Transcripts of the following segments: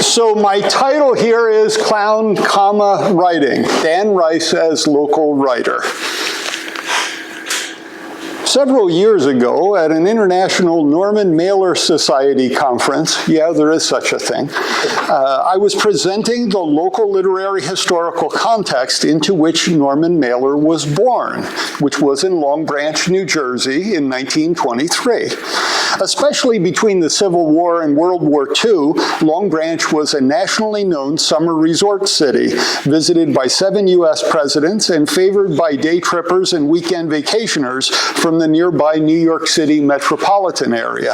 So my title here is Clown, Writing, Dan Rice as Local Writer. Several years ago, at an International Norman Mailer Society conference, yeah, there is such a thing, I was presenting the local literary historical context into which Norman Mailer was born, which was in Long Branch, New Jersey in 1923. Especially between the Civil War and World War II, Long Branch was a nationally known summer resort city, visited by 7 U.S. presidents and favored by day trippers and weekend vacationers from the nearby New York City metropolitan area.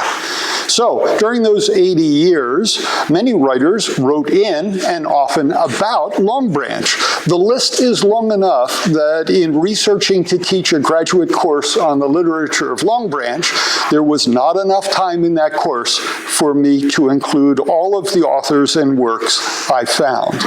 So, during those 80 years, many writers wrote in and often about Long Branch. The list is long enough that in researching to teach a graduate course on the literature of Long Branch, there was not enough time in that course for me to include all of the authors and works I found.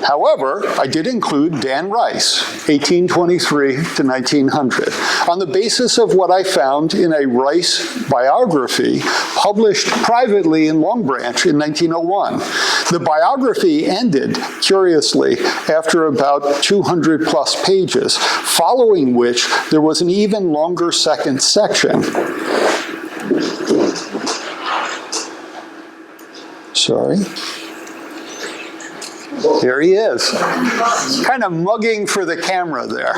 However, I did include Dan Rice, 1823 to 1900, on the basis of what I found in a Rice biography published privately in Long Branch in 1901. The biography ended, curiously, after about 200 plus pages, following which there was an even longer second section. Sorry. There he is, kind of mugging for the camera there.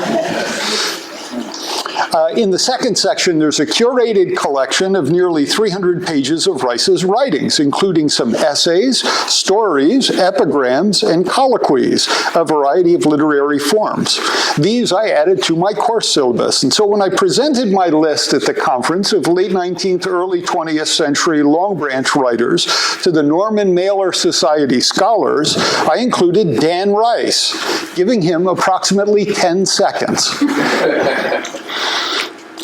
In the second section, there's a curated collection of nearly 300 pages of Rice's writings, including some essays, stories, epigrams, and colloquies, a variety of literary forms. These I added to my course syllabus, and so when I presented my list at the conference of late 19th, early 20th century Long Branch writers to the Norman Mailer Society scholars, I included Dan Rice, giving him approximately 10 seconds.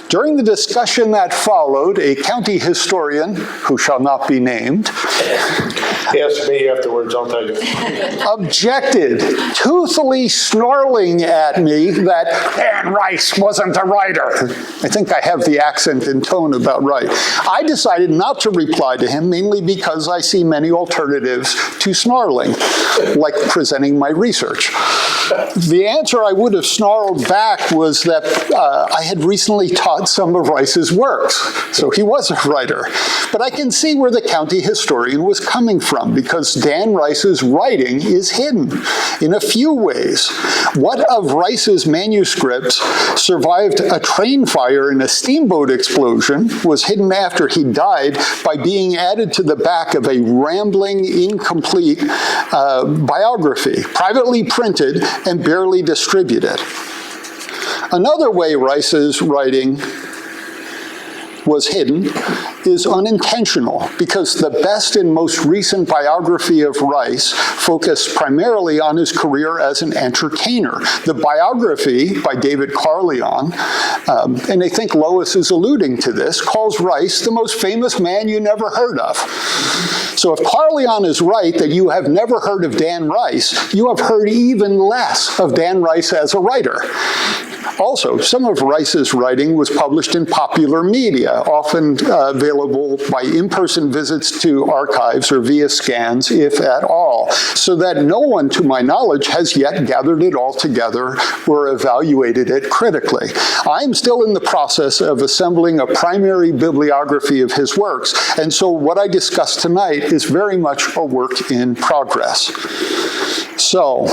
During the discussion that followed, a county historian, who shall not be named, ask me afterwards, I'll tell you, objected, toothily snarling at me that Dan Rice wasn't a writer. I think I have the accent and tone about right. I decided not to reply to him, mainly because I see many alternatives to snarling, like presenting my research. The answer I would have snarled back was that I had recently taught some of Rice's works, so he was a writer. But I can see where the county historian was coming from, because Dan Rice's writing is hidden in a few ways. What of Rice's manuscripts survived a train fire and a steamboat explosion was hidden after he died by being added to the back of a rambling, incomplete biography, privately printed and barely distributed. Another way Rice's writing was hidden is unintentional, because the best and most recent biography of Rice focused primarily on his career as an entertainer. The biography by David Carleon, and I think Lois is alluding to this, calls Rice the most famous man you never heard of. So if Carleon is right that you have never heard of Dan Rice, you have heard even less of Dan Rice as a writer. Also, some of Rice's writing was published in popular media, often available by in-person visits to archives or via scans, if at all, so that no one, to my knowledge, has yet gathered it all together or evaluated it critically. I'm still in the process of assembling a primary bibliography of his works, and so what I discuss tonight is very much a work in progress. So,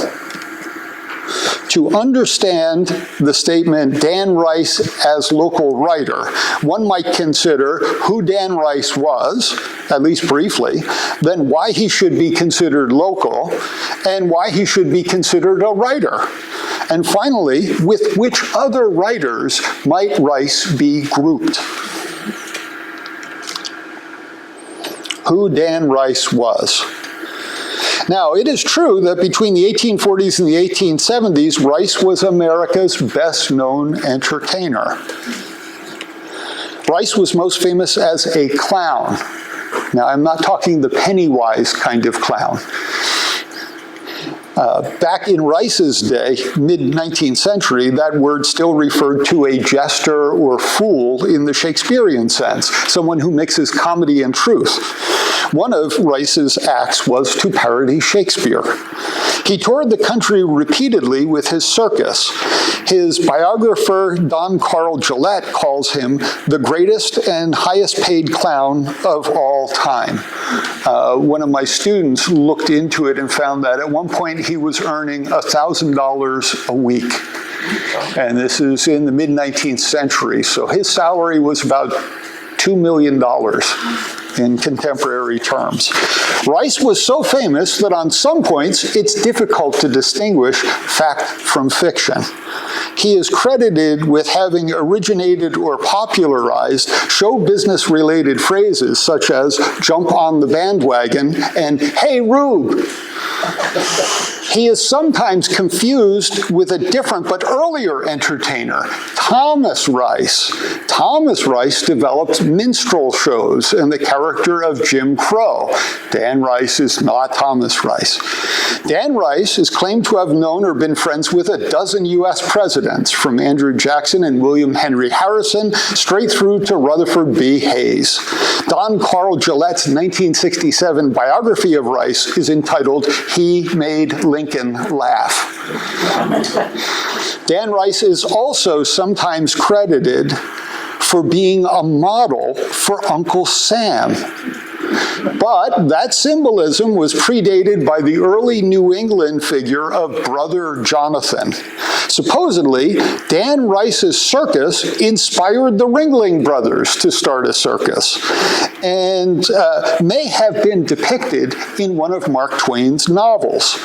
to understand the statement Dan Rice as local writer, one might consider who Dan Rice was, at least briefly, then why he should be considered local, and why he should be considered a writer. And finally, with which other writers might Rice be grouped? Who Dan Rice was. Now, it is true that between the 1840s and the 1870s, Rice was America's best-known entertainer. Rice was most famous as a clown. Now, I'm not talking the Pennywise kind of clown. Back in Rice's day, mid-19th century, that word still referred to a jester or fool in the Shakespearean sense, someone who mixes comedy and truth. One of Rice's acts was to parody Shakespeare. He toured the country repeatedly with his circus. His biographer, Don Carl Gillette, calls him the greatest and highest paid clown of all time. One of my students looked into it and found that at one point he was earning $1,000 a week. And this is in the mid-19th century, so his salary was about $2 million in contemporary terms. Rice was so famous that on some points it's difficult to distinguish fact from fiction. He is credited with having originated or popularized show business-related phrases such as jump on the bandwagon and hey Rube. He is sometimes confused with a different but earlier entertainer, Thomas Rice. Thomas Rice developed minstrel shows and the character of Jim Crow. Dan Rice is not Thomas Rice. Dan Rice is claimed to have known or been friends with a dozen U.S. presidents, from Andrew Jackson and William Henry Harrison, straight through to Rutherford B. Hayes. Don Carl Gillette's 1967 biography of Rice is entitled He Made Lincoln Laugh. Dan Rice is also sometimes credited for being a model for Uncle Sam. But that symbolism was predated by the early New England figure of Brother Jonathan. Supposedly, Dan Rice's circus inspired the Ringling Brothers to start a circus, and may have been depicted in one of Mark Twain's novels.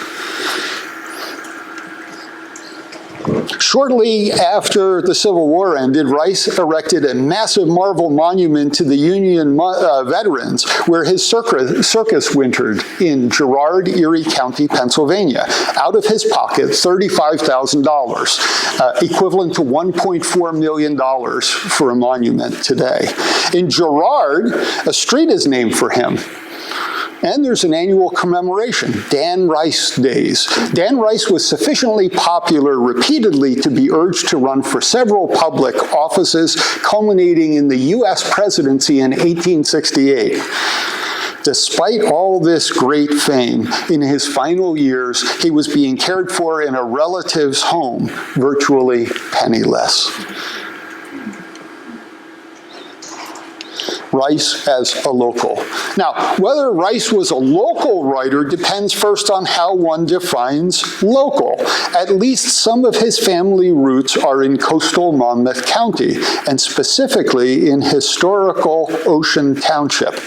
Shortly after the Civil War ended, Rice erected a massive marble monument to the Union veterans where his circus wintered in Girard, Erie County, Pennsylvania. Out of his pocket, $35,000, equivalent to $1.4 million for a monument today. In Girard, a street is named for him. And there's an annual commemoration, Dan Rice Days. Dan Rice was sufficiently popular repeatedly to be urged to run for several public offices, culminating in the U.S. presidency in 1868. Despite all this great fame, in his final years, he was being cared for in a relative's home, virtually penniless. Rice as a local. Now, whether Rice was a local writer depends first on how one defines local. At least some of his family roots are in coastal Monmouth County, and specifically in historical Ocean Township.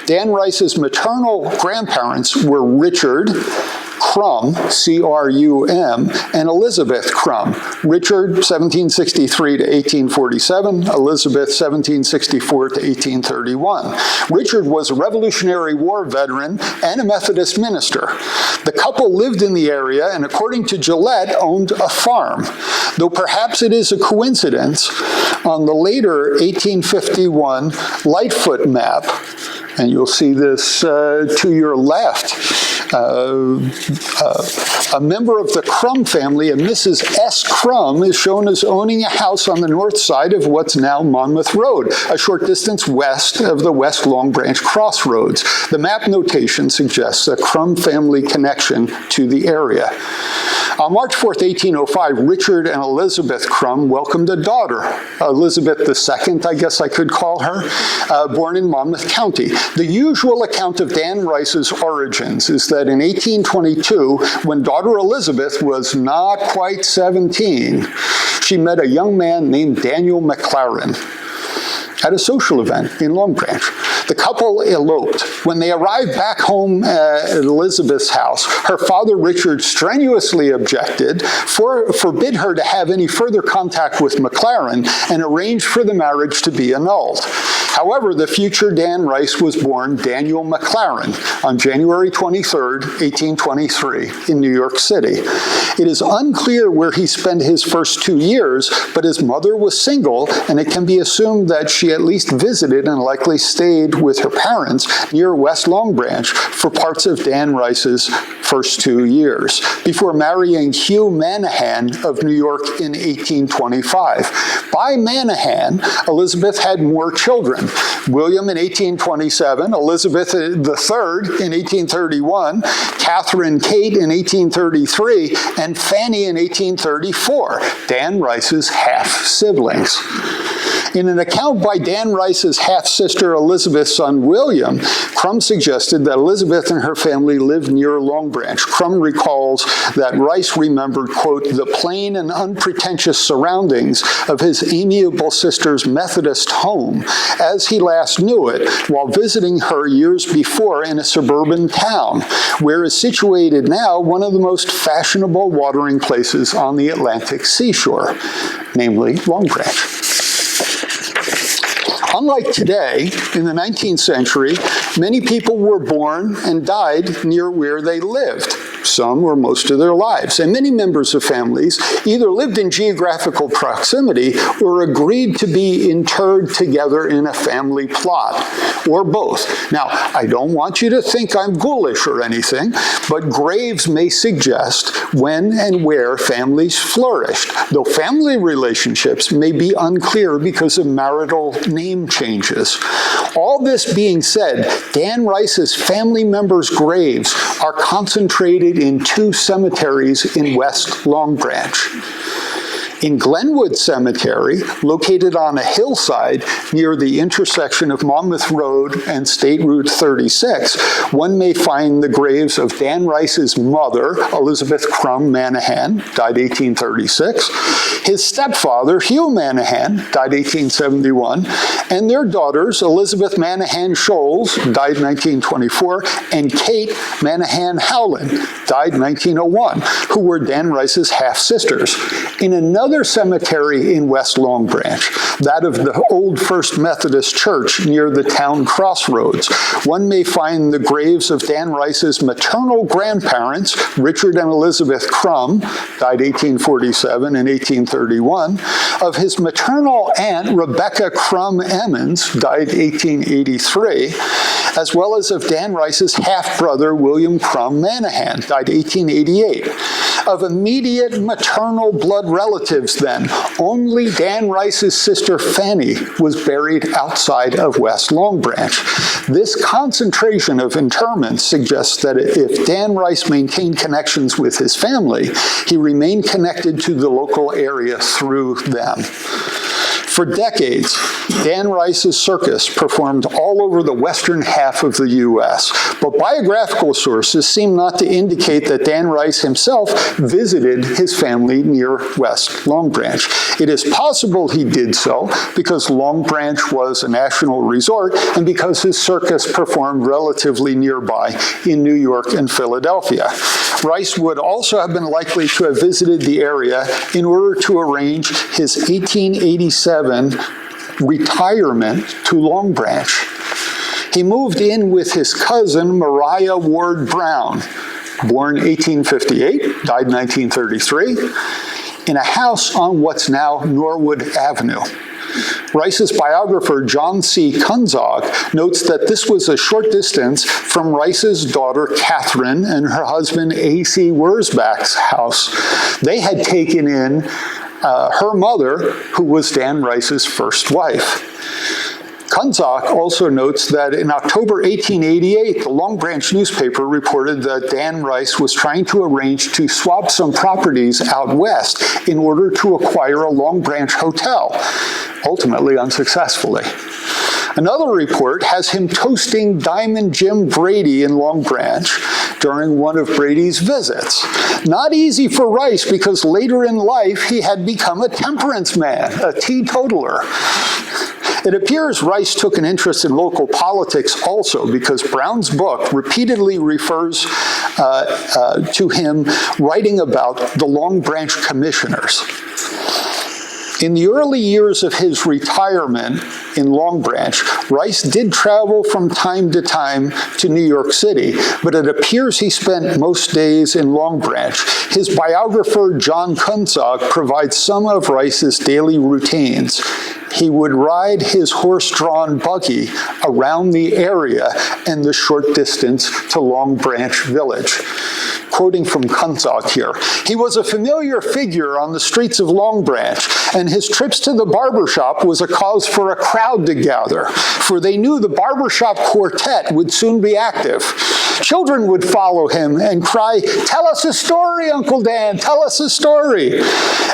Dan Rice's maternal grandparents were Richard Crum, C-R-U-M, and Elizabeth Crum. Richard, 1763 to 1847, Elizabeth, 1764 to 1831. Richard was a Revolutionary War veteran and a Methodist minister. The couple lived in the area and, according to Gillette, owned a farm. Though perhaps it is a coincidence, on the later 1851 Lightfoot map, and you'll see this to your left, a member of the Crum family, a Mrs. S. Crum, is shown as owning a house on the north side of what's now Monmouth Road, a short distance west of the West Long Branch Crossroads. The map notation suggests a Crum family connection to the area. On March 4th, 1805, Richard and Elizabeth Crum welcomed a daughter, Elizabeth II, I guess I could call her, born in Monmouth County. The usual account of Dan Rice's origins is that in 1822, when daughter Elizabeth was not quite 17, she met a young man named Daniel McLaren at a social event in Long Branch. The couple eloped. When they arrived back home at Elizabeth's house, her father, Richard, strenuously objected, forbid her to have any further contact with McLaren, and arranged for the marriage to be annulled. However, the future Dan Rice was born Daniel McLaren on January 23, 1823, in New York City. It is unclear where he spent his first 2 years, but his mother was single, and it can be assumed that she at least visited and likely stayed with her parents near West Long Branch for parts of Dan Rice's first 2 years, before marrying Hugh Manahan of New York in 1825. By Manahan, Elizabeth had more children: William in 1827, Elizabeth III in 1831, Catherine Kate in 1833, and Fanny in 1834, Dan Rice's half-siblings. In an account by Dan Rice's half-sister Elizabeth's son William, Crum suggested that Elizabeth and her family lived near Long Branch. Crum recalls that Rice remembered, quote, the plain and unpretentious surroundings of his amiable sister's Methodist home as he last knew it while visiting her years before in a suburban town, where is situated now one of the most fashionable watering places on the Atlantic seashore, namely Long Branch. Unlike today, in the 19th century, many people were born and died near where they lived, some or most of their lives. And many members of families either lived in geographical proximity or agreed to be interred together in a family plot, or both. Now, I don't want you to think I'm ghoulish or anything, but graves may suggest when and where families flourished, though family relationships may be unclear because of marital name changes. All this being said, Dan Rice's family members' graves are concentrated in 2 cemeteries in West Long Branch. In Glenwood Cemetery, located on a hillside near the intersection of Monmouth Road and State Route 36, one may find the graves of Dan Rice's mother, Elizabeth Crum Manahan, died 1836, his stepfather, Hugh Manahan, died 1871, and their daughters, Elizabeth Manahan Scholes, died 1924, and Kate Manahan Howland, died 1901, who were Dan Rice's half-sisters. In another cemetery in West Long Branch, that of the old First Methodist Church near the town crossroads, one may find the graves of Dan Rice's maternal grandparents, Richard and Elizabeth Crum, died 1847 and 1831, of his maternal aunt, Rebecca Crum Emmons, died 1883, as well as of Dan Rice's half-brother, William Crum Manahan, died 1888. Of immediate maternal blood relatives, then, only Dan Rice's sister Fanny was buried outside of West Long Branch. This concentration of interments suggests that if Dan Rice maintained connections with his family, he remained connected to the local area through them. For decades, Dan Rice's circus performed all over the western half of the U.S., but biographical sources seem not to indicate that Dan Rice himself visited his family near West Long Branch. It is possible he did so because Long Branch was a national resort and because his circus performed relatively nearby in New York and Philadelphia. Rice would also have been likely to have visited the area in order to arrange his 1887 retirement to Long Branch. He moved in with his cousin, Mariah Ward Brown, born 1858, died 1933, in a house on what's now Norwood Avenue. Rice's biographer, John C. Kunzog, notes that this was a short distance from Rice's daughter, Catherine, and her husband, A.C. Wurzbach's house. They had taken in her mother, who was Dan Rice's first wife. Kunzak also notes that in October 1888, the Long Branch newspaper reported that Dan Rice was trying to arrange to swap some properties out west in order to acquire a Long Branch hotel, ultimately unsuccessfully. Another report has him toasting Diamond Jim Brady in Long Branch during one of Brady's visits. Not easy for Rice because later in life he had become a temperance man, a teetotaler. It appears Rice took an interest in local politics also because Brown's book repeatedly refers to him writing about the Long Branch commissioners. In the early years of his retirement, in Long Branch. Rice did travel from time to time to New York City, but it appears he spent most days in Long Branch. His biographer, John Kunzog, provides some of Rice's daily routines. He would ride his horse-drawn buggy around the area and the short distance to Long Branch Village. Quoting from Kunzog here, he was a familiar figure on the streets of Long Branch, and his trips to the barbershop was a cause for a crowd to gather, for they knew the barbershop quartet would soon be active. Children would follow him and cry, "Tell us a story, Uncle Dan, tell us a story."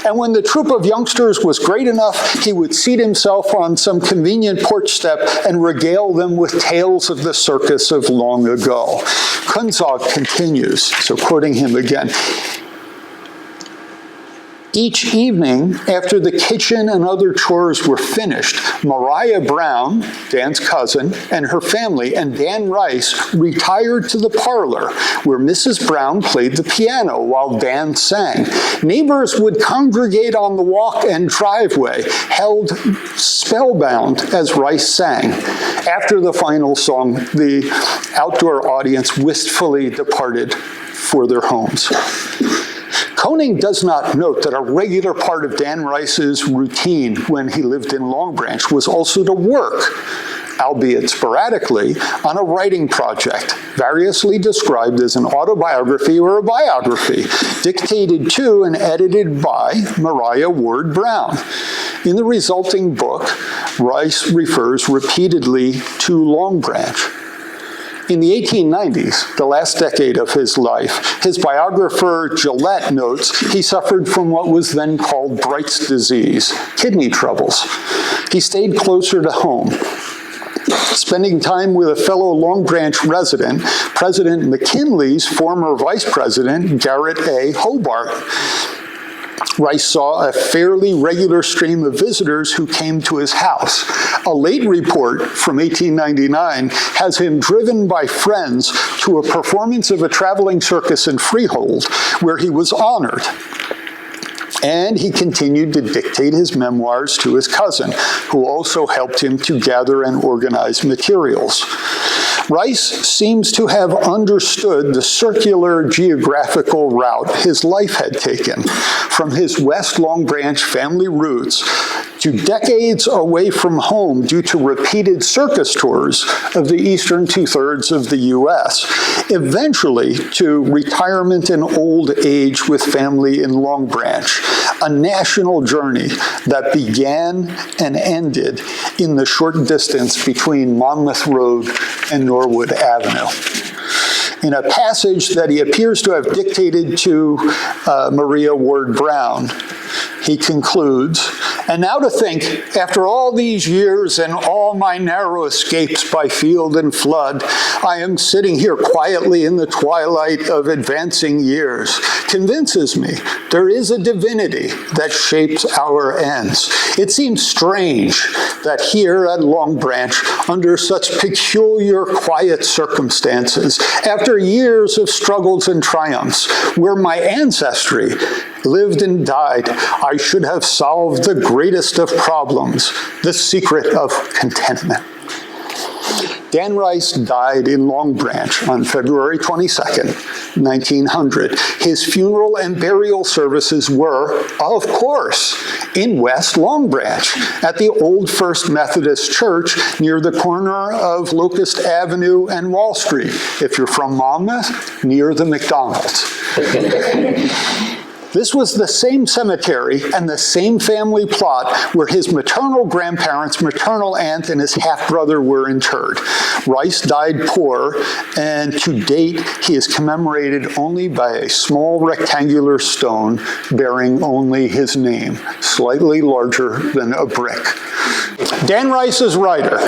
And when the troop of youngsters was great enough, he would seat himself on some convenient porch step and regale them with tales of the circus of long ago. Kunzog continues, so quoting him again, "Each evening, after the kitchen and other chores were finished, Maria Brown, Dan's cousin, and her family, and Dan Rice retired to the parlor where Mrs. Brown played the piano while Dan sang. Neighbors would congregate on the walk and driveway, held spellbound as Rice sang. After the final song, the outdoor audience wistfully departed for their homes." Koenig does not note that a regular part of Dan Rice's routine when he lived in Long Branch was also to work, albeit sporadically, on a writing project, variously described as an autobiography or a biography, dictated to and edited by Maria Ward Brown. In the resulting book, Rice refers repeatedly to Long Branch. In the 1890s, the last decade of his life, his biographer Gillette notes he suffered from what was then called Bright's disease, kidney troubles. He stayed closer to home, spending time with a fellow Long Branch resident, President McKinley's former vice president, Garrett A. Hobart. Rice saw a fairly regular stream of visitors who came to his house. A late report from 1899 has him driven by friends to a performance of a traveling circus in Freehold, where he was honored. And he continued to dictate his memoirs to his cousin, who also helped him to gather and organize materials. Rice seems to have understood the circular geographical route his life had taken, from his West Long Branch family roots to decades away from home due to repeated circus tours of the eastern two-thirds of the U.S., eventually to retirement and old age with family in Long Branch, a national journey that began and ended in the short distance between Monmouth Road and Norwood Avenue. In a passage that he appears to have dictated to Maria Ward Brown, he concludes, "And now to think, after all these years and all my narrow escapes by field and flood, I am sitting here quietly in the twilight of advancing years, convinces me there is a divinity that shapes our ends. It seems strange that here at Long Branch, under such peculiar quiet circumstances, after years of struggles and triumphs, where my ancestry lived and died, I should have solved the greatest of problems, the secret of contentment." Dan Rice died in Long Branch on February 22nd, 1900. His funeral and burial services were, of course, in West Long Branch at the old First Methodist Church near the corner of Locust Avenue and Wall Street. If you're from Monmouth, near the McDonald's. This was the same cemetery and the same family plot where his maternal grandparents, maternal aunt, and his half-brother were interred. Rice died poor, and to date, he is commemorated only by a small rectangular stone bearing only his name, slightly larger than a brick. Dan Rice as writer.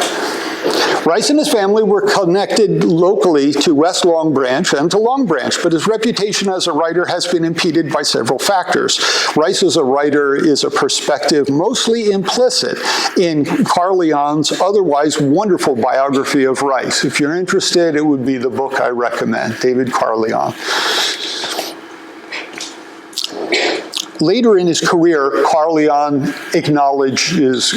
Rice and his family were connected locally to West Long Branch and to Long Branch, but his reputation as a writer has been impeded by several factors. Rice as a writer is a perspective mostly implicit in Carleon's otherwise wonderful biography of Rice. If you're interested, it would be the book I recommend, David Carleon. Later in his career, Carleon acknowledges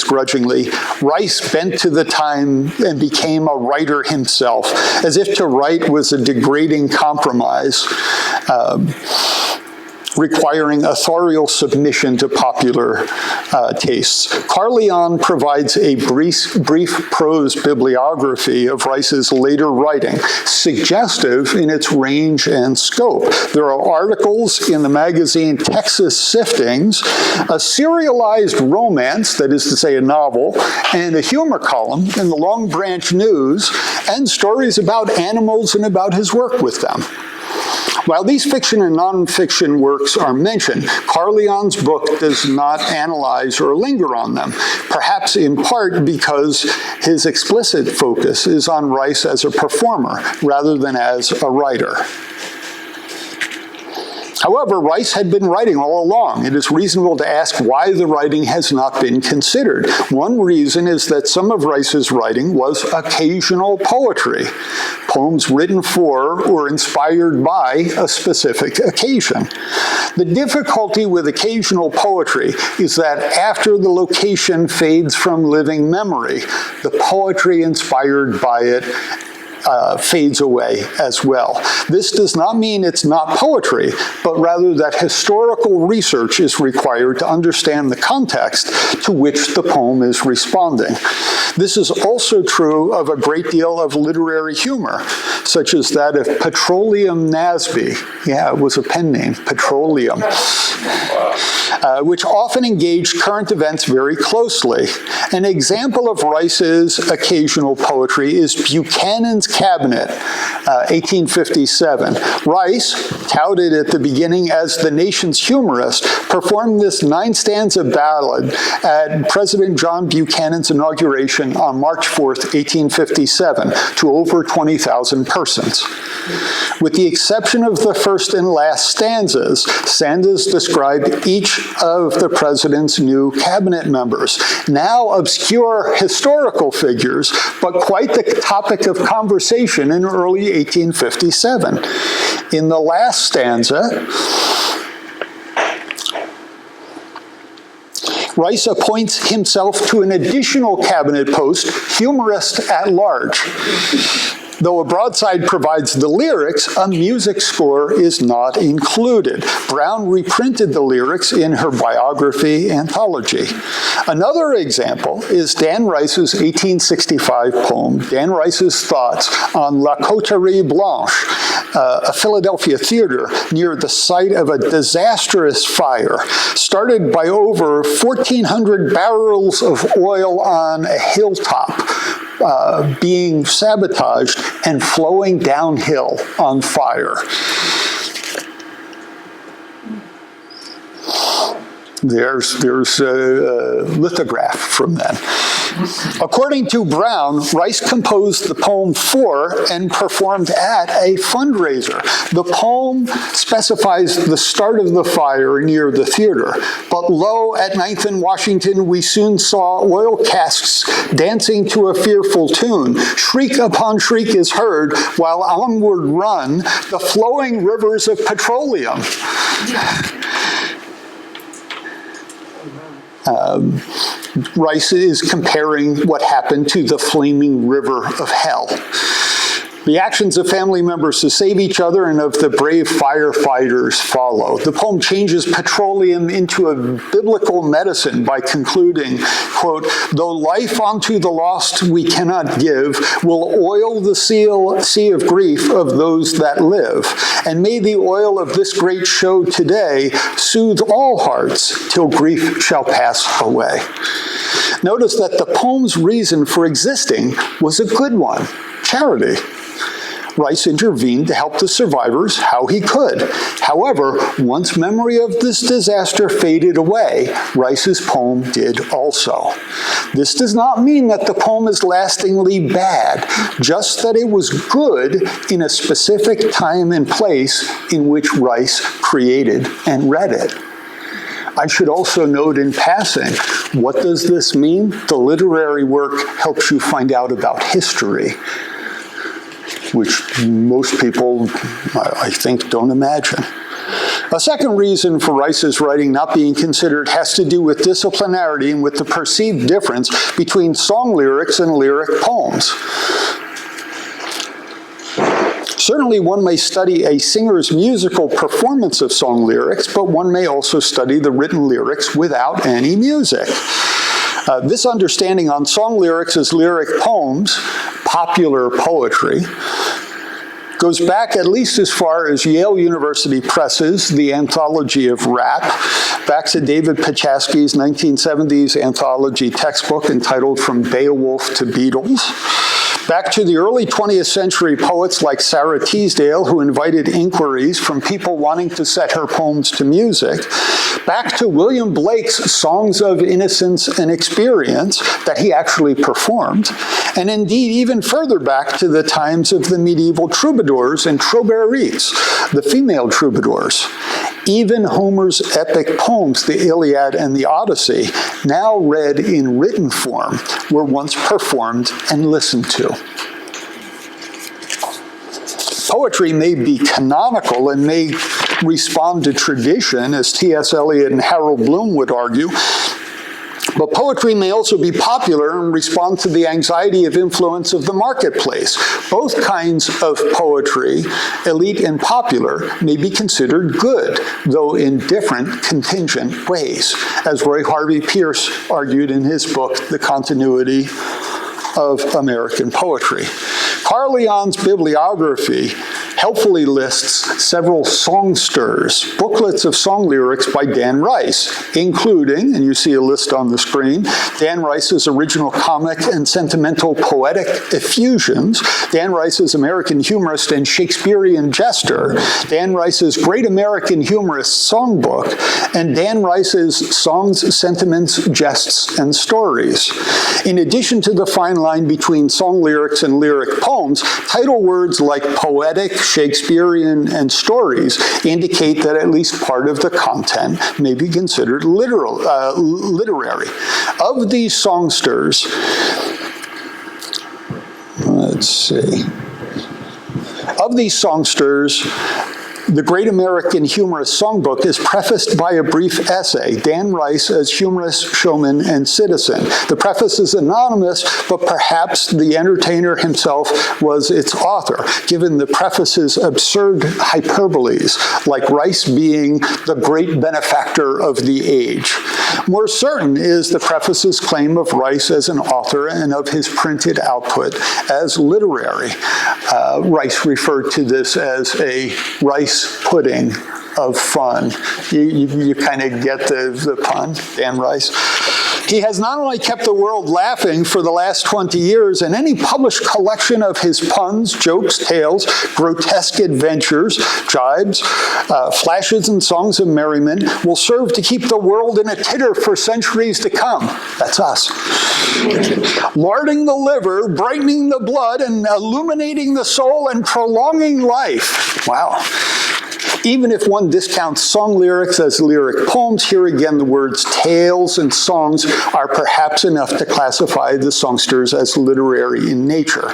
grudgingly, Rice bent to the time and became a writer himself, as if to write was a degrading compromise, requiring authorial submission to popular tastes. Carleon provides a brief prose bibliography of Rice's later writing, suggestive in its range and scope. There are articles in the magazine Texas Siftings, a serialized romance, that is to say a novel, and a humor column in the Long Branch News, and stories about animals and about his work with them. While these fiction and nonfiction works are mentioned, Carleon's book does not analyze or linger on them, perhaps in part because his explicit focus is on Rice as a performer rather than as a writer. However, Rice had been writing all along. It is reasonable to ask why the writing has not been considered. One reason is that some of Rice's writing was occasional poetry, poems written for or inspired by a specific occasion. The difficulty with occasional poetry is that after the location fades from living memory, the poetry inspired by it fades away as well. This does not mean it's not poetry, but rather that historical research is required to understand the context to which the poem is responding. This is also true of a great deal of literary humor, such as that of Petroleum Nasby. Yeah, it was a pen name, Petroleum. Which often engaged current events very closely. An example of Rice's occasional poetry is Buchanan's Cabinet, 1857. Rice, touted at the beginning as the nation's humorist, performed this 9-stanza ballad at President John Buchanan's inauguration on March 4th, 1857, to over 20,000 persons. With the exception of the first and last stanzas describe each of the president's new cabinet members, now obscure historical figures, but quite the topic of conversation in early 1857. In the last stanza, Rice appoints himself to an additional cabinet post, humorist at large. Though a broadside provides the lyrics, a music score is not included. Brown reprinted the lyrics in her biography anthology. Another example is Dan Rice's 1865 poem, Dan Rice's Thoughts on La Coterie Blanche, a Philadelphia theater near the site of a disastrous fire, started by over 1,400 barrels of oil on a hilltop, being sabotaged and flowing downhill on fire. There's a lithograph from then. According to Brown, Rice composed the poem for and performed at a fundraiser. The poem specifies the start of the fire near the theater, but lo, at 9th and Washington, we soon saw oil casks dancing to a fearful tune. Shriek upon shriek is heard, while onward run the flowing rivers of petroleum. Rice is comparing what happened to the flaming river of hell. The actions of family members to save each other and of the brave firefighters follow. The poem changes petroleum into a biblical medicine by concluding, quote, though life unto the lost we cannot give, will oil the sea of grief of those that live. And may the oil of this great show today soothe all hearts till grief shall pass away. Notice that the poem's reason for existing was a good one, charity. Rice intervened to help the survivors how he could. However, once memory of this disaster faded away, Rice's poem did also. This does not mean that the poem is lastingly bad, just that it was good in a specific time and place in which Rice created and read it. I should also note in passing, what does this mean? The literary work helps you find out about history, which most people, I think, don't imagine. A second reason for Rice's writing not being considered has to do with disciplinarity and with the perceived difference between song lyrics and lyric poems. Certainly, one may study a singer's musical performance of song lyrics, but one may also study the written lyrics without any music. This understanding on song lyrics as lyric poems, popular poetry, goes back at least as far as Yale University Press's The Anthology of Rap, back to David Pachaski's 1970s anthology textbook entitled From Beowulf to Beatles, back to the early 20th century poets like Sarah Teasdale, who invited inquiries from people wanting to set her poems to music, back to William Blake's Songs of Innocence and Experience that he actually performed, and indeed even further back to the times of the medieval troubadours and troubadourites, the female troubadours. Even Homer's epic poems, the Iliad and the Odyssey, now read in written form, were once performed and listened to. Poetry may be canonical and may respond to tradition, as T.S. Eliot and Harold Bloom would argue, but poetry may also be popular and respond to the anxiety of influence of the marketplace. Both kinds of poetry, elite and popular, may be considered good, though in different contingent ways, as Roy Harvey Pierce argued in his book, The Continuity of American Poetry. Carl Leon's bibliography helpfully lists several songsters, booklets of song lyrics by Dan Rice, including, and you see a list on the screen, Dan Rice's original comic and sentimental poetic effusions, Dan Rice's American humorist and Shakespearean jester, Dan Rice's Great American Humorist Songbook, and Dan Rice's Songs, Sentiments, Jests, and Stories. In addition to the fine line between song lyrics and lyric poems, title words like poetic, Shakespearean, and stories indicate that at least part of the content may be considered literary. Of these songsters, let's see. Of these songsters, the Great American Humorist Songbook is prefaced by a brief essay, Dan Rice as humorist, showman, and citizen. The preface is anonymous, but perhaps the entertainer himself was its author, given the preface's absurd hyperboles, like Rice being the great benefactor of the age. More certain is the preface's claim of Rice as an author and of his printed output as literary. Rice referred to this as a rice pudding of fun. You kind of get the pun, Dan Rice. He has not only kept the world laughing for the last 20 years, and any published collection of his puns, jokes, tales, grotesque adventures, jibes, flashes, and songs of merriment will serve to keep the world in a titter for centuries to come. That's us. Larding the liver, brightening the blood, and illuminating the soul, and prolonging life. Wow. Even if one discounts song lyrics as lyric poems, here again the words tales and songs are perhaps enough to classify the songsters as literary in nature.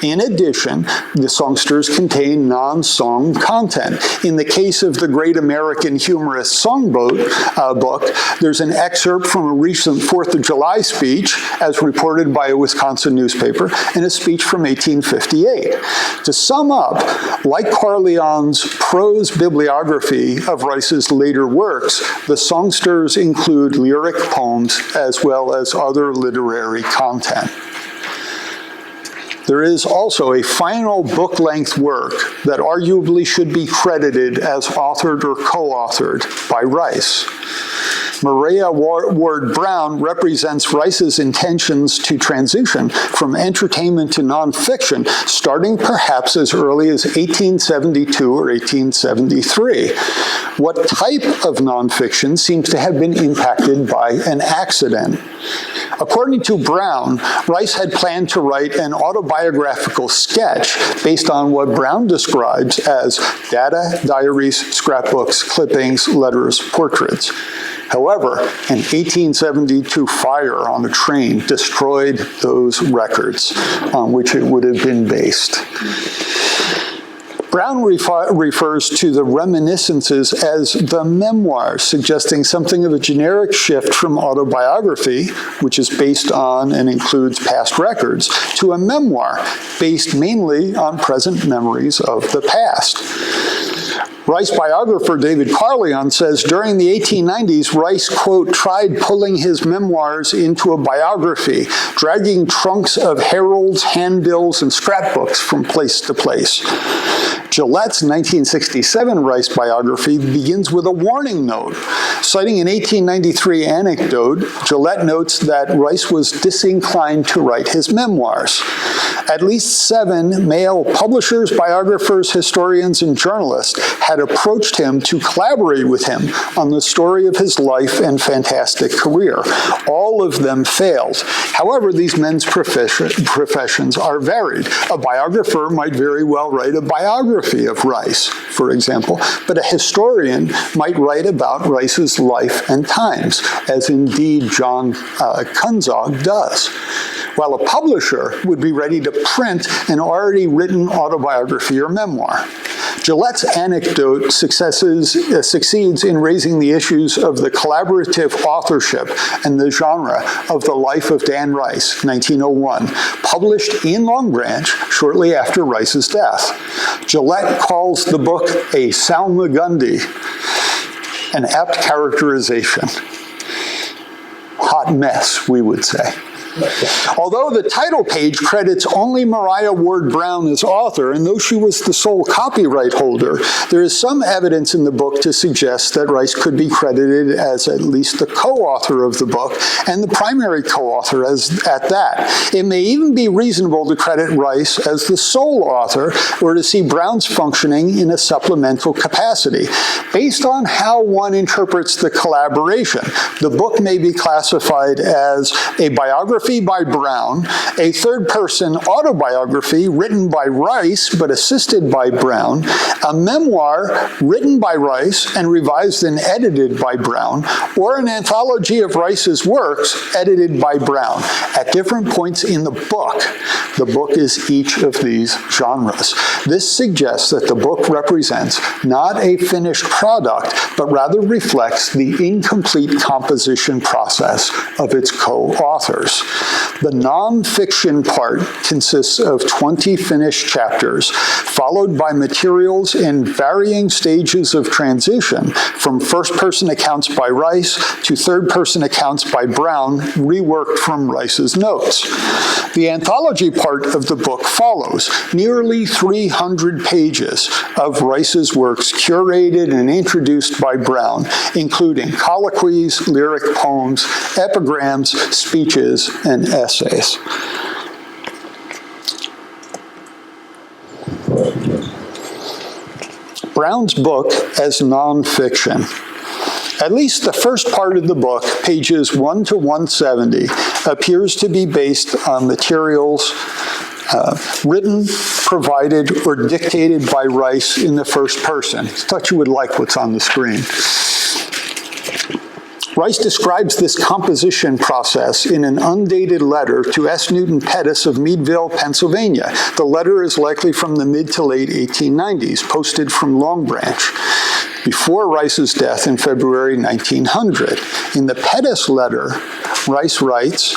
In addition, the songsters contain non-song content. In the case of the Great American Humorist Songbook book, there's an excerpt from a recent 4th of July speech, as reported by a Wisconsin newspaper, and a speech from 1858. To sum up, like Carleon's prose bibliography of Rice's later works, the songsters include lyric poems as well as other literary content. There is also a final book-length work that arguably should be credited as authored or co-authored by Rice. Maria Ward Brown represents Rice's intentions to transition from entertainment to nonfiction, starting perhaps as early as 1872 or 1873. What type of nonfiction seems to have been impacted by an accident? According to Brown, Rice had planned to write an autobiographical sketch based on what Brown describes as data, diaries, scrapbooks, clippings, letters, portraits. However, an 1872 fire on a train destroyed those records on which it would have been based. Brown refers to the reminiscences as the memoirs, suggesting something of a generic shift from autobiography, which is based on and includes past records, to a memoir based mainly on present memories of the past. Rice biographer David Carleon says during the 1890s, Rice, quote, tried pulling his memoirs into a biography, dragging trunks of heralds, handbills, and scrapbooks from place to place. Gillette's 1967 Rice biography begins with a warning note. Citing an 1893 anecdote, Gillette notes that Rice was disinclined to write his memoirs. At least 7 male publishers, biographers, historians, and journalists had approached him to collaborate with him on the story of his life and fantastic career. All of them failed. However, these men's professions are varied. A biographer might very well write a biography of Rice, for example, but a historian might write about Rice's life and times, as indeed John Kunzog does, while a publisher would be ready to print an already written autobiography or memoir. Gillette's anecdote succeeds in raising the issues of the collaborative authorship and the genre of The Life of Dan Rice, 1901, published in Long Branch shortly after Rice's death. Gillette calls the book a salmagundi, an apt characterization. Hot mess, we would say. Although the title page credits only Mariah Ward Brown as author, and though she was the sole copyright holder, there is some evidence in the book to suggest that Rice could be credited as at least the co-author of the book, and the primary co-author at that. It may even be reasonable to credit Rice as the sole author, or to see Brown's functioning in a supplemental capacity. Based on how one interprets the collaboration, the book may be classified as a biography by Brown, a third-person autobiography written by Rice but assisted by Brown, a memoir written by Rice and revised and edited by Brown, or an anthology of Rice's works edited by Brown. At different points in the book is each of these genres. This suggests that the book represents not a finished product, but rather reflects the incomplete composition process of its co-authors. The nonfiction part consists of 20 finished chapters, followed by materials in varying stages of transition from first-person accounts by Rice to third-person accounts by Brown, reworked from Rice's notes. The anthology part of the book follows, nearly 300 pages of Rice's works curated and introduced by Brown, including colloquies, lyric poems, epigrams, speeches, and essays. Brown's book as nonfiction. At least the first part of the book, pages 1 to 170, appears to be based on materials written, provided, or dictated by Rice in the first person. I thought you would like what's on the screen. Rice describes this composition process in an undated letter to S. Newton Pettus of Meadville, Pennsylvania. The letter is likely from the mid to late 1890s, posted from Long Branch, before Rice's death in February 1900. In the Pettus letter, Rice writes,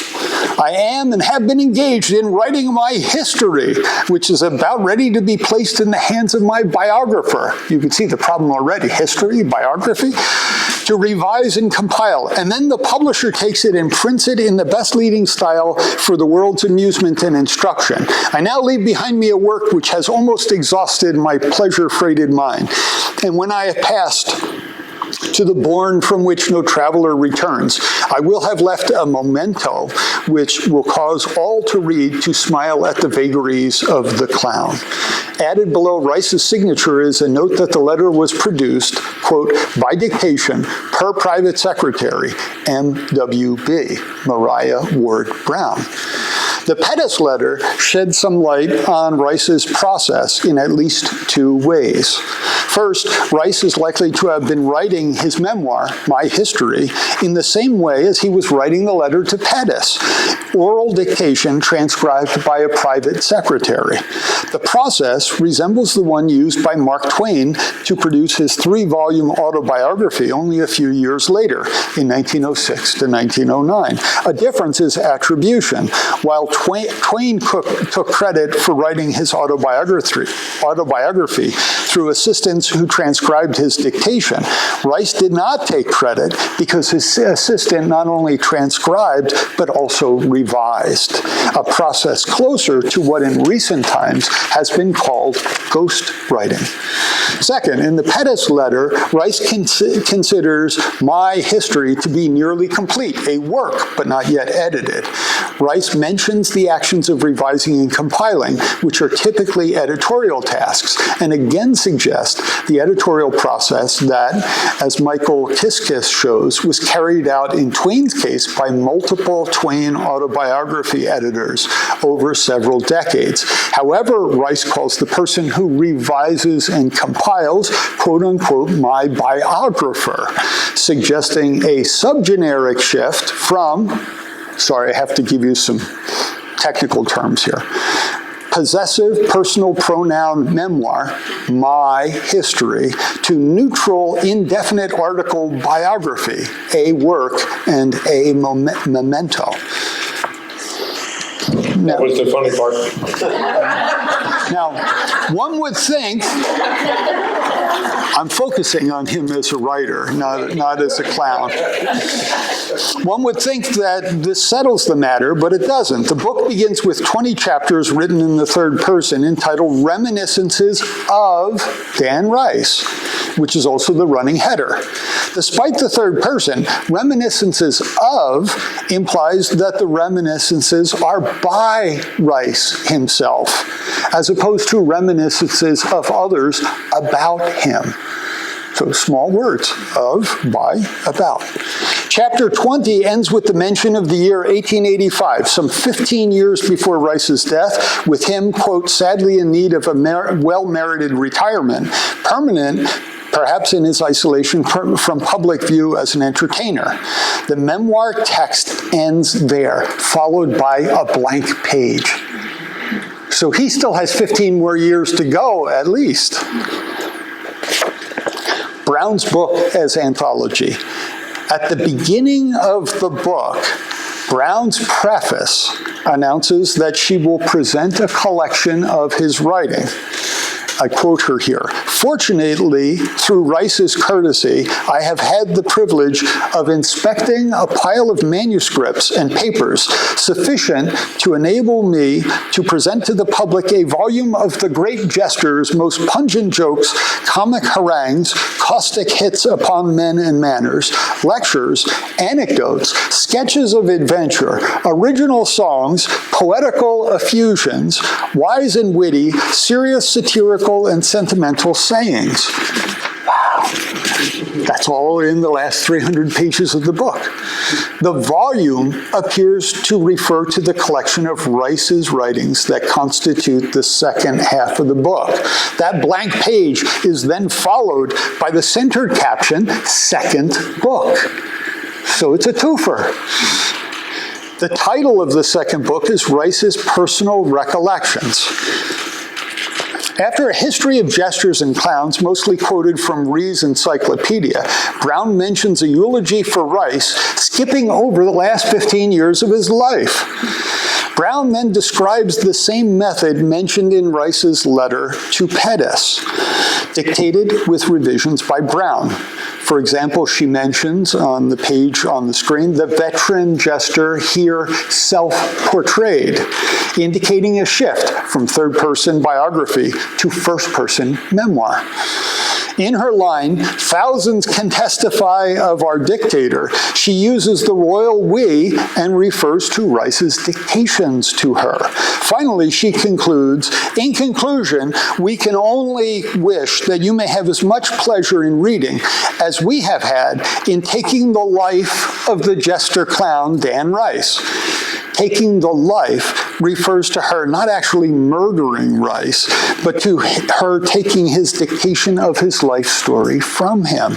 "I am and have been engaged in writing my history, which is about ready to be placed in the hands of my biographer." You can see the problem already, history, biography, to revise and compile. And then the publisher takes it and prints it in the best leading style for the world's amusement and instruction. I now leave behind me a work which has almost exhausted my pleasure-freighted mind. And when I have passed to the bourne from which no traveler returns, I will have left a memento which will cause all to read to smile at the vagaries of the clown. Added below Rice's signature is a note that the letter was produced, quote, by dictation per private secretary, M.W.B., Mariah Ward Brown. The Pettus letter sheds some light on Rice's process in at least two ways. First, Rice is likely to have been writing his memoir, My History, in the same way as he was writing the letter to Pettus, oral dictation transcribed by a private secretary. The process resembles the one used by Mark Twain to produce his 3-volume autobiography only a few years later, in 1906 to 1909. A difference is attribution. While Twain took credit for writing his autobiography through assistants who transcribed his dictation, Rice did not take credit because his assistant not only transcribed but also revised, a process closer to what in recent times has been called ghost writing. Second, in the Pettus letter, Rice considers My History to be nearly complete, a work but not yet edited. Rice mentions the actions of revising and compiling, which are typically editorial tasks, and again suggests the editorial process that, as Michael Kiskis shows, was carried out in Twain's case by multiple Twain autobiography editors over several decades. However, Rice calls the person who revises and compiles, quote-unquote, my biographer, suggesting a subgeneric shift from, sorry, I have to give you some technical terms here, possessive personal pronoun memoir, My History, to neutral indefinite article biography, a work and a memento. That was the funny part. Now, one would think, I'm focusing on him as a writer, not as a clown. One would think that this settles the matter, but it doesn't. The book begins with 20 chapters written in the third person entitled Reminiscences of Dan Rice, which is also the running header. Despite the third person, Reminiscences of implies that the reminiscences are by Rice himself, as opposed to reminiscences of others about him. So small words, of, by, about. Chapter 20 ends with the mention of the year 1885, some 15 years before Rice's death, with him, quote, sadly in need of a well-merited retirement, permanent, perhaps in his isolation from public view as an entertainer. The memoir text ends there, followed by a blank page. So he still has 15 more years to go, at least. Brown's book as anthology. At the beginning of the book, Brown's preface announces that she will present a collection of his writing. I quote her here. Fortunately, through Rice's courtesy, I have had the privilege of inspecting a pile of manuscripts and papers sufficient to enable me to present to the public a volume of the great jester's most pungent jokes, comic harangues, caustic hits upon men and manners, lectures, anecdotes, sketches of adventure, original songs, poetical effusions, wise and witty, serious, satirical, and sentimental sayings. Wow. That's all in the last 300 pages of the book. The volume appears to refer to the collection of Rice's writings that constitute the second half of the book. That blank page is then followed by the centered caption, second book. So it's a twofer. The title of the second book is Rice's Personal Recollections. After a history of jesters and clowns, mostly quoted from Rees' Encyclopedia, Brown mentions a eulogy for Rice, skipping over the last 15 years of his life. Brown then describes the same method mentioned in Rice's letter to Pettus, dictated with revisions by Brown. For example, she mentions on the page on the screen, the veteran jester here self-portrayed, indicating a shift from third-person biography to first-person memoir. In her line, thousands can testify of our dictator, she uses the royal we and refers to Rice's dictations to her. Finally, she concludes, in conclusion, we can only wish that you may have as much pleasure in reading as we have had in taking the life of the jester clown Dan Rice. taking the life refers to her not actually murdering Rice, but to her taking his dictation of his life story from him.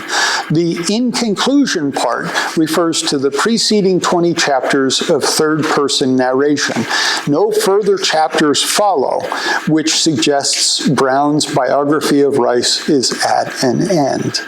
The in conclusion part refers to the preceding 20 chapters of third-person narration. No further chapters follow, which suggests Brown's biography of Rice is at an end.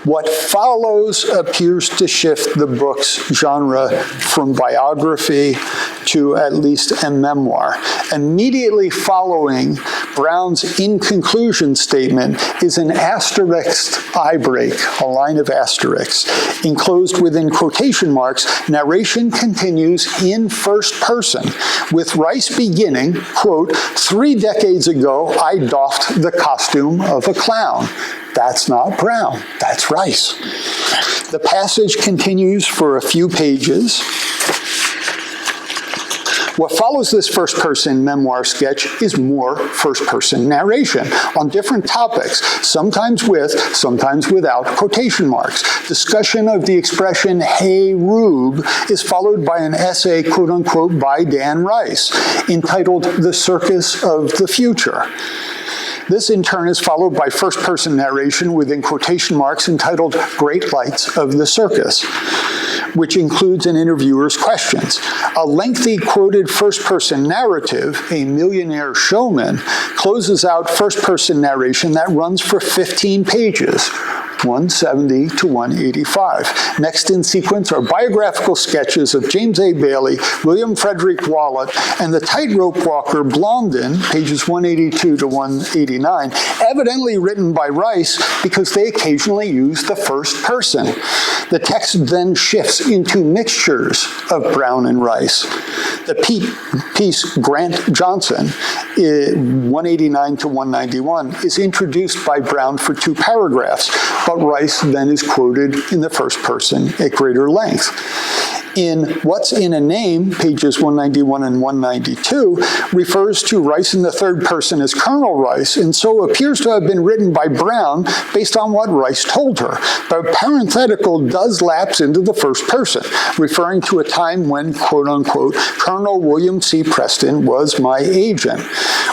What follows appears to shift the book's genre from biography to at least a memoir. Immediately following Brown's in conclusion statement is an asterisked eye break, a line of asterisks. Enclosed within quotation marks, narration continues in first person, with Rice beginning, quote, 3 decades ago, I doffed the costume of a clown. That's not Brown, that's Rice. The passage continues for a few pages. What follows this first-person memoir sketch is more first-person narration on different topics, sometimes with, sometimes without quotation marks. Discussion of the expression, hey, Rube, is followed by an essay, quote-unquote, by Dan Rice, entitled The Circus of the Future. This, in turn, is followed by first-person narration within quotation marks entitled Great Lights of the Circus, which includes an interviewer's questions. A lengthy quoted first-person narrative, A Millionaire Showman, closes out first-person narration that runs for 15 pages, 170 to 185. Next in sequence are biographical sketches of James A. Bailey, William Frederick Wallet, and the tightrope walker Blondin, pages 182 to 189, evidently written by Rice because they occasionally use the first person. The text then shifts into mixtures of Brown and Rice. The piece Grant Johnson, 189 to 191, is introduced by Brown for 2 paragraphs, but Rice then is quoted in the first person at greater length. In What's in a Name, pages 191 and 192, refers to Rice in the third person as Colonel Rice, and so appears to have been written by Brown based on what Rice told her. But parenthetical does lapse into the first person, referring to a time when, quote-unquote, Colonel William C. Preston was my agent.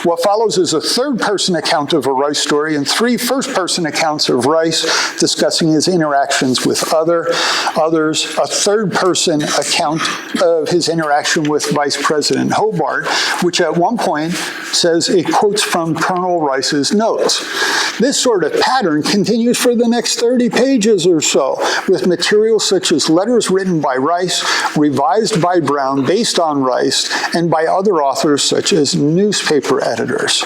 What follows is a third-person account of a Rice story and 3 first-person accounts of Rice discussing his interactions with others, a third-person account of his interaction with Vice President Hobart, which at one point says it quotes from Colonel Rice's notes. This sort of pattern continues for the next 30 pages or so, with material such as letters written by Rice, revised by Brown based on Rice, and by other authors such as newspaper editors.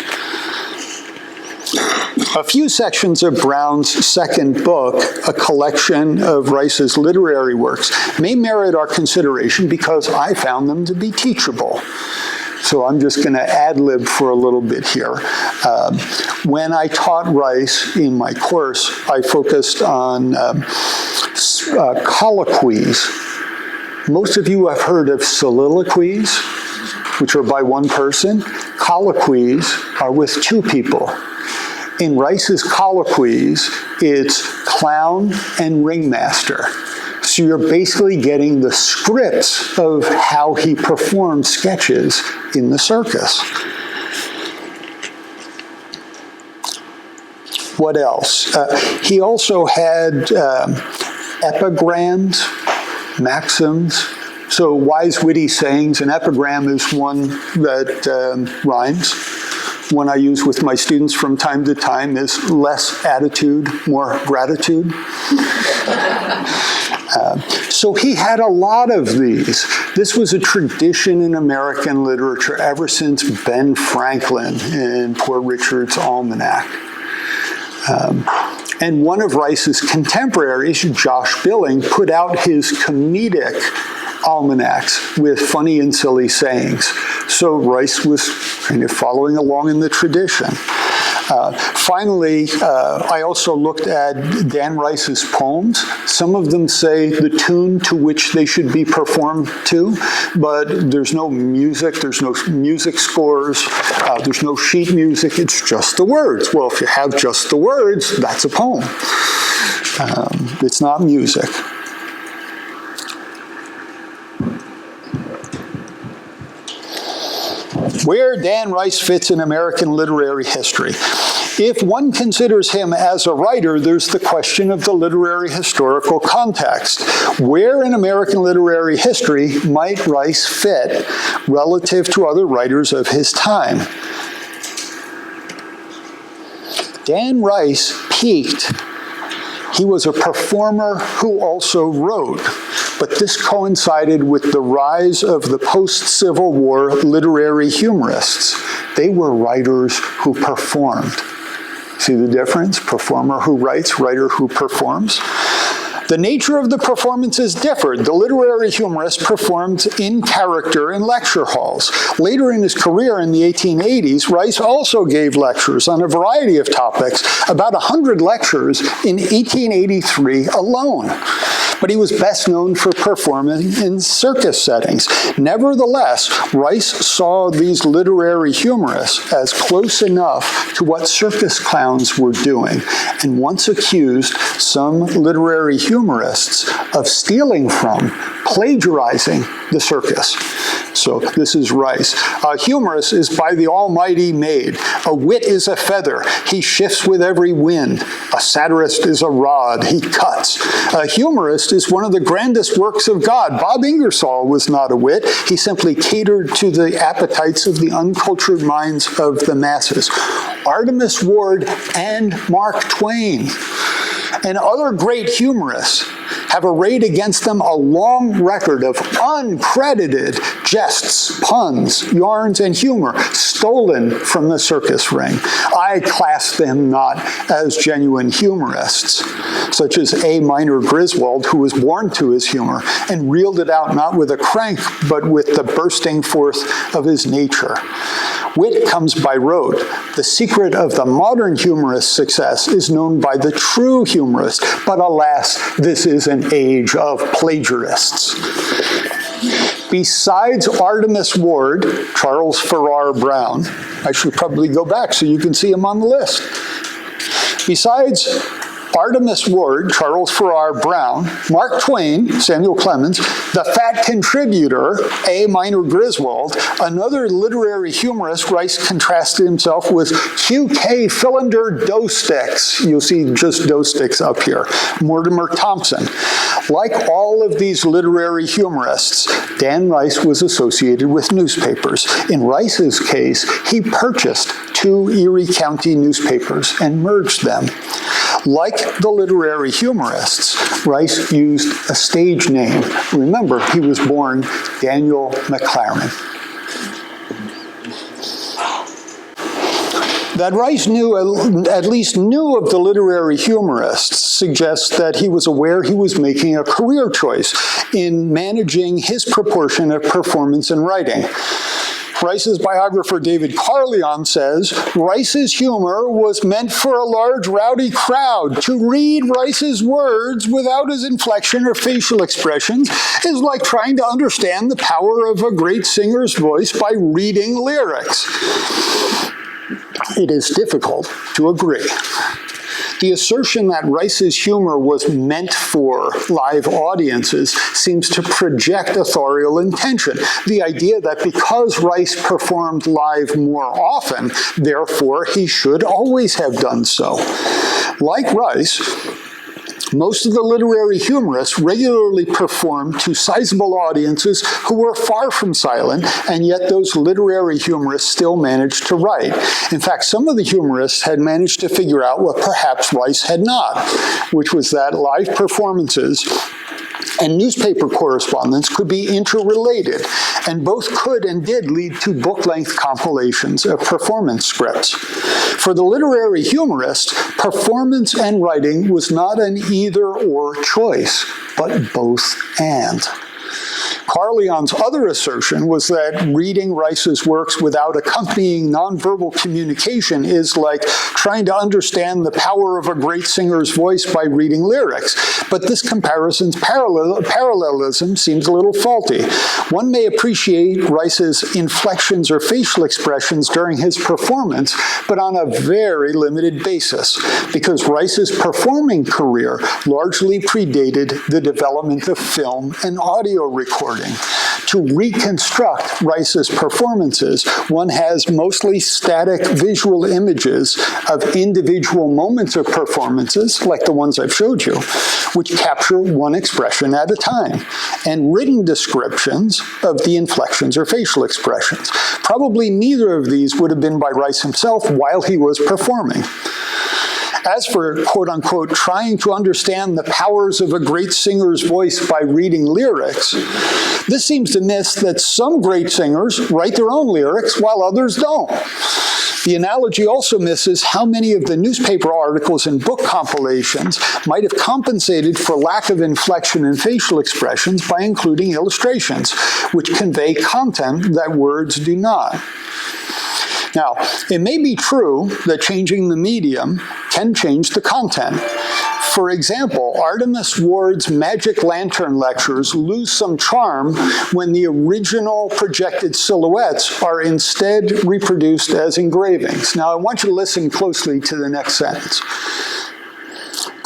A few sections of Brown's second book, a collection of Rice's literary works, may merit our consideration because I found them to be teachable. So I'm just going to ad-lib for a little bit here. When I taught Rice in my course, I focused on colloquies. Most of you have heard of soliloquies, which are by one person. Colloquies are with 2 people. In Rice's colloquies, it's clown and ringmaster. So you're basically getting the scripts of how he performed sketches in the circus. What else? He also had epigrams, maxims. So wise, witty sayings. An epigram is one that rhymes. One I use with my students from time to time is less attitude, more gratitude. So he had a lot of these. This was a tradition in American literature ever since Ben Franklin in Poor Richard's Almanac. And one of Rice's contemporaries, Josh Billing, put out his comedic almanacs with funny and silly sayings. So Rice was kind of following along in the tradition. Finally, I also looked at Dan Rice's poems. Some of them say the tune to which they should be performed to, but there's no music, there's no music scores, there's no sheet music, it's just the words. Well, if you have just the words, that's a poem. It's not music. Where Dan Rice fits in American literary history. If one considers him as a writer, there's the question of the literary historical context. Where in American literary history might Rice fit relative to other writers of his time? Dan Rice peaked. He was a performer who also wrote, but this coincided with the rise of the post-Civil War literary humorists. They were writers who performed. See the difference? Performer who writes, writer who performs. The nature of the performances differed. The literary humorist performed in character in lecture halls. Later in his career in the 1880s, Rice also gave lectures on a variety of topics, about 100 lectures in 1883 alone. But he was best known for performing in circus settings. Nevertheless, Rice saw these literary humorists as close enough to what circus clowns were doing, and once accused some literary humorists of stealing from, plagiarizing the circus. So this is Rice. A humorist is by the Almighty made. A wit is a feather. He shifts with every wind. A satirist is a rod. He cuts. A humorist is one of the grandest works of God. Bob Ingersoll was not a wit. He simply catered to the appetites of the uncultured minds of the masses. Artemus Ward and Mark Twain and other great humorists have arrayed against them a long record of uncredited jests, puns, yarns, and humor stolen from the circus ring. I class them not as genuine humorists, such as A. Minor Griswold, who was born to his humor and reeled it out not with a crank, but with the bursting forth of his nature. Wit comes by rote. The secret of the modern humorist's success is known by the true humorist, but alas, this is an age of plagiarists. Besides Artemus Ward, Charles Farrar Brown, I should probably go back so you can see him on the list. Besides Artemus Ward, Charles Farrar Brown, Mark Twain, Samuel Clemens, the fat contributor, A. Minor Griswold, another literary humorist, Rice contrasted himself with Q.K. Philander Doesticks. You'll see just Doesticks up here. Mortimer Thompson. Like all of these literary humorists, Dan Rice was associated with newspapers. In Rice's case, he purchased 2 Erie County newspapers and merged them. Like the literary humorists, Rice used a stage name. Remember, he was born Daniel McLaren. That Rice at least knew of the literary humorists suggests that he was aware he was making a career choice in managing his proportion of performance and writing. Rice's biographer David Carleon says, Rice's humor was meant for a large rowdy crowd. To read Rice's words without his inflection or facial expressions is like trying to understand the power of a great singer's voice by reading lyrics. It is difficult to agree. The assertion that Rice's humor was meant for live audiences seems to project authorial intention. The idea that because Rice performed live more often, therefore he should always have done so. Like Rice, most of the literary humorists regularly performed to sizable audiences who were far from silent, and yet those literary humorists still managed to write. In fact, some of the humorists had managed to figure out what perhaps Rice had not, which was that live performances and newspaper correspondence could be interrelated, and both could and did lead to book-length compilations of performance scripts. For the literary humorist, performance and writing was not an either-or choice, but both and. Carleon's other assertion was that reading Rice's works without accompanying nonverbal communication is like trying to understand the power of a great singer's voice by reading lyrics. But this comparison's parallelism seems a little faulty. One may appreciate Rice's inflections or facial expressions during his performance, but on a very limited basis, because Rice's performing career largely predated the development of film and audio recording. to reconstruct Rice's performances, one has mostly static visual images of individual moments of performances, like the ones I've showed you, which capture one expression at a time, and written descriptions of the inflections or facial expressions. Probably neither of these would have been by Rice himself while he was performing. As for, quote unquote, trying to understand the powers of a great singer's voice by reading lyrics, this seems to miss that some great singers write their own lyrics while others don't. The analogy also misses how many of the newspaper articles and book compilations might have compensated for lack of inflection and facial expressions by including illustrations, which convey content that words do not. Now, it may be true that changing the medium can change the content. For example, Artemis Ward's Magic Lantern lectures lose some charm when the original projected silhouettes are instead reproduced as engravings. Now, I want you to listen closely to the next sentence.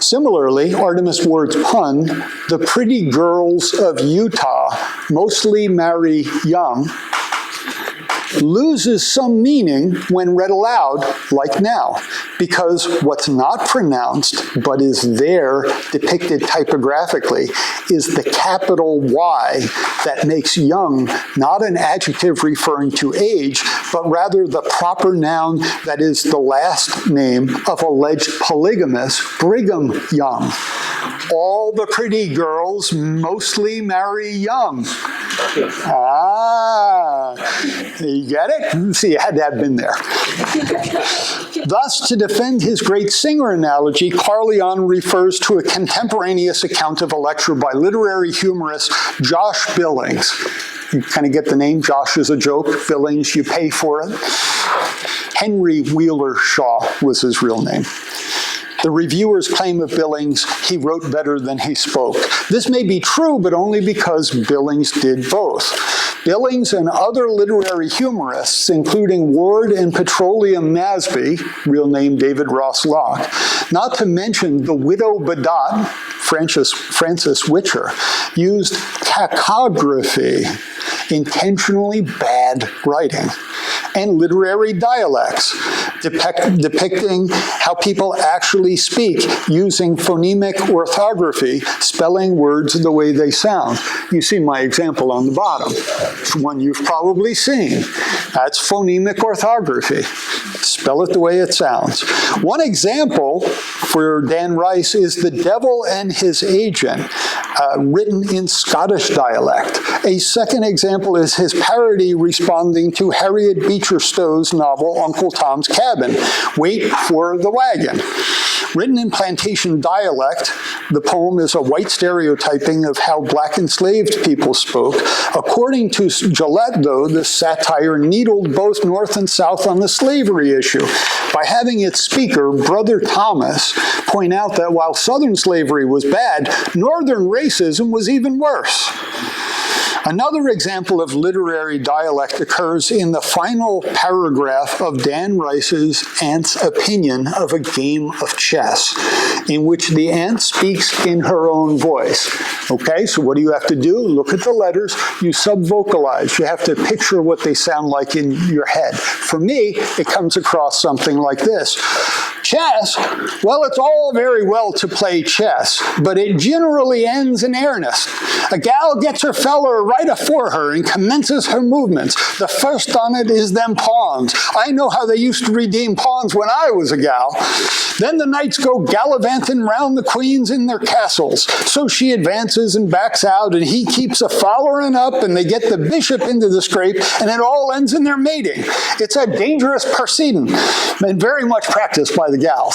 Similarly, Artemis Ward's pun, "The pretty girls of Utah mostly marry young," loses some meaning when read aloud, like now, because what's not pronounced, but is there depicted typographically, is the capital Y that makes young not an adjective referring to age, but rather the proper noun that is the last name of alleged polygamous Brigham Young. All the pretty girls mostly marry young. Ah, you get it? See, you had to have been there. Thus, to defend his great singer analogy, Carleon refers to a contemporaneous account of a lecture by literary humorist Josh Billings. You kind of get the name, Josh is a joke, Billings, you pay for it. Henry Wheeler Shaw was his real name. The reviewers claim of Billings, he wrote better than he spoke. This may be true, but only because Billings did both. Billings and other literary humorists, including Ward and Petroleum Nasby, real name David Ross Locke, not to mention the widow Badat, Frances Witcher, used cacography, intentionally bad writing, and literary dialects, depicting how people actually speak using phonemic orthography, spelling words the way they sound. You see my example on the bottom. It's one you've probably seen. That's phonemic orthography. Spell it the way it sounds. One example for Dan Rice is The Devil and His Agent, written in Scottish dialect. A second example is his parody responding to Harriet Beecher Stowe's novel Uncle Tom's Cabin, Wait for the Wagon. Written in plantation dialect, the poem is a white stereotyping of how black enslaved people spoke. According to Gillette, though, the satire needled both North and South on the slavery issue by having its speaker, Brother Thomas, point out that while Southern slavery was bad, Northern racism was even worse. Another example of literary dialect occurs in the final paragraph of Dan Rice's Aunt's Opinion of a Game of Chess, in which the aunt speaks in her own voice. Okay, so what do you have to do? Look at the letters, you sub-vocalize. You have to picture what they sound like in your head. For me, it comes across something like this. Chess? Well, it's all very well to play chess, but it generally ends in earnest. A gal gets her feller right afore her and commences her movements. The first on it is them pawns. I know how they used to redeem pawns when I was a gal. Then the knights go gallivanting round the queens in their castles. So she advances and backs out, and he keeps a following up, and they get the bishop into the scrape, and it all ends in their mating. It's a dangerous proceeding, and very much practiced by the gals.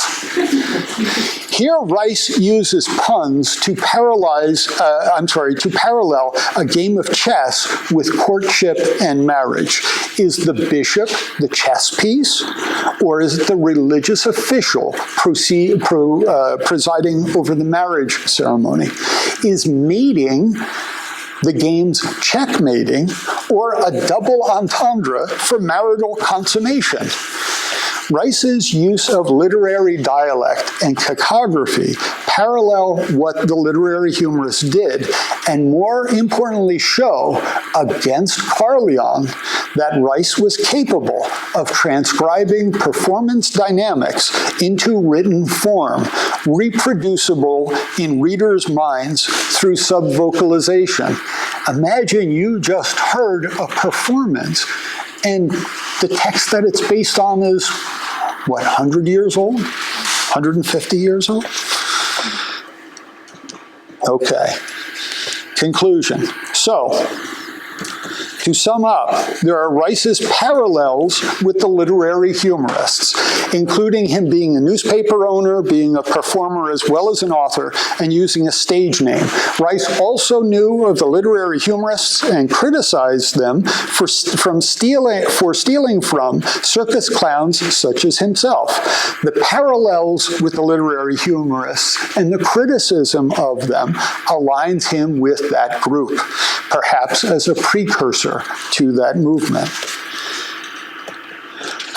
Here, Rice uses puns to parallel a game of chess with courtship and marriage. Is the bishop the chess piece, or is it the religious official presiding over the marriage ceremony? Is mating the game's checkmating, or a double entendre for marital consummation? Rice's use of literary dialect and cacography parallel what the literary humorists did, and more importantly show, against Carleon, that Rice was capable of transcribing performance dynamics into written form, reproducible in readers' minds through subvocalization. Imagine you just heard a performance, and the text that it's based on is, what, 100 years old? 150 years old? Okay. Conclusion. So, to sum up, there are Rice's parallels with the literary humorists, including him being a newspaper owner, being a performer as well as an author, and using a stage name. Rice also knew of the literary humorists and criticized them for stealing from circus clowns such as himself. The parallels with the literary humorists and the criticism of them aligns him with that group, perhaps as a precursor to that movement.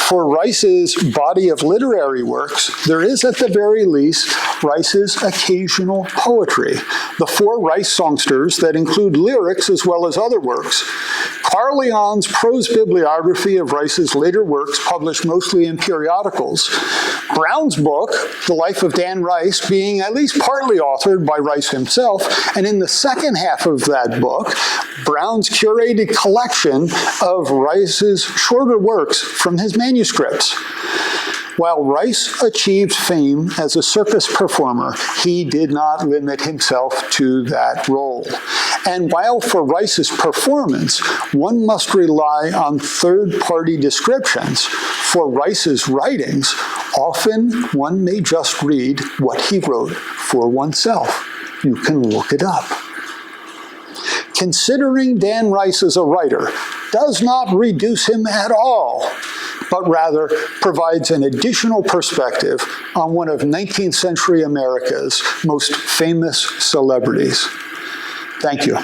For Rice's body of literary works, there is at the very least Rice's occasional poetry, the 4 Rice songsters that include lyrics as well as other works. Carleon's prose bibliography of Rice's later works, published mostly in periodicals. Brown's book, The Life of Dan Rice, being at least partly authored by Rice himself, and in the second half of that book, Brown's curated collection of Rice's shorter works from his manuscripts. While Rice achieved fame as a circus performer, he did not limit himself to that role. And while for Rice's performance, one must rely on third-party descriptions, for Rice's writings, often one may just read what he wrote for oneself. You can look it up. Considering Dan Rice as a writer does not reduce him at all, but rather provides an additional perspective on one of 19th century America's most famous celebrities. Thank you.